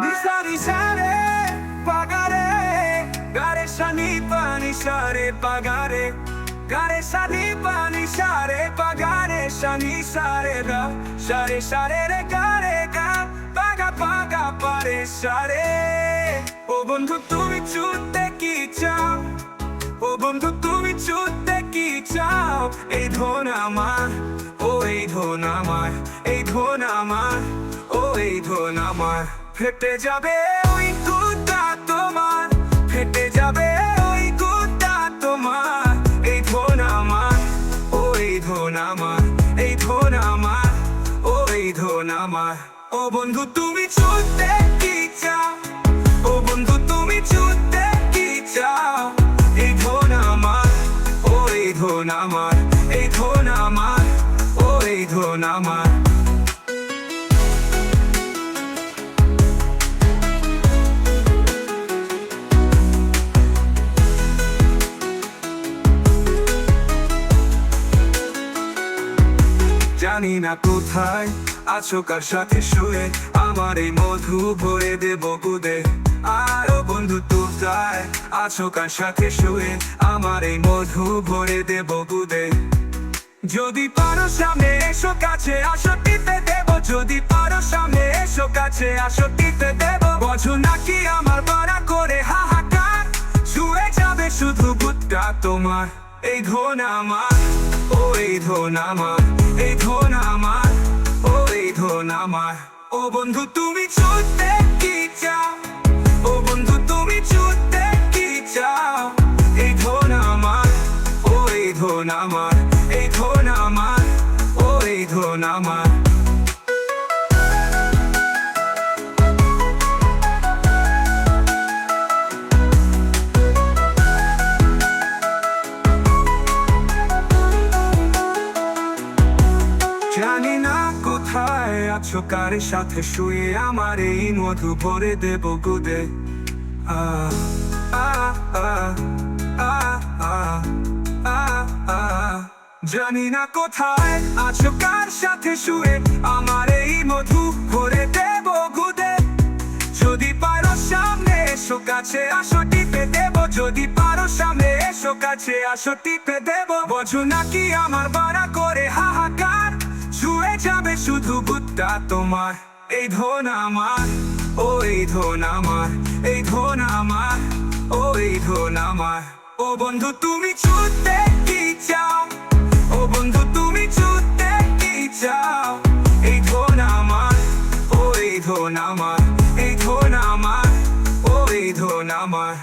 Nisari sare pagare, gare shani pani sare pagare, gare shani pani sare pagare, shani sare ga, share re gare ga, paga paga pare sare. ও বন্ধু তুমি ছুটতে কি চাও, ও বন্ধু তুমি ছুটতে কি চাও, এই ধন আমার, ও এই ধন আমার, এই ধন আমার, ও এই ধন আমার। ফেটে যাবে ওই দুধটা তোমার, ফেটে যাবে ওই দুধটা তোমার, এই ধন আমার, ও এই ধন আমার, এই ধন আমার, ও এই ধন আমার। ও বন্ধু তুমি ছুটতে কি চাও, ও বন্ধু তুমি ছুটতে কি চাও, এই ধন আমার, ও এই ধন আমার, এই ধন আমার, ও এই ধন আমার। জানি না কোথায় আছো কার সাথে শুয়ে, আমার এই মধু ভরে দেব গুদে। আর ও বন্ধু কোথায় আছো কার সাথে শুয়ে, আমার এই মধু ভরে দেব গুদে। যদি পারো সামনে এসো, কাছে আসো টিপে দেব, যদি পারো সামনে এসো, কাছে আসো টিপে দেব। বোঝো নাকি আমার বাড়া করে হাহাকার, শুয়ে যাবে শুধু বুকটা তোমার, এই ধন আমার, ও এই ধন আমার, এই ধন আমার, ও এই ধন আমার। ও বন্ধু তুমি ছুটতে কি চাও, ও বন্ধু তুমি ছুটতে কি চাও, এই ধন আমার, ও এই ধন আমার, এই ধন আমার, ও এই ধন আমার। জানি না কোথায় আছো কার সাথে শুয়ে, আমার এই মধু ভরে দেব গুদে। আ আ আ আ আ আ আ। জানি না কোথায় আছো কার সাথে শুয়ে, আমার এই মধু ভরে দেব গুদে। যদি পারো সামনে এসো, কাছে আসো টিপে দেব, যদি পারো সামনে এসো, কাছে আসো টিপে দেব। বোঝো নাকি আমার বাড়া করে হাহাকার, শুয়ে যাবে শুধু বুকটা তোমার, এই ধন আমার, ও এই ধন আমার, এই ধন আমার, ও এই ধন আমার। ও বন্ধু তুমি ছুটতে কি চাও, ও বন্ধু তুমি ছুটতে কি চাও, এই ধন আমার, ও এই ধন আমার, এই ধন আমার, ও এই ধন আমার।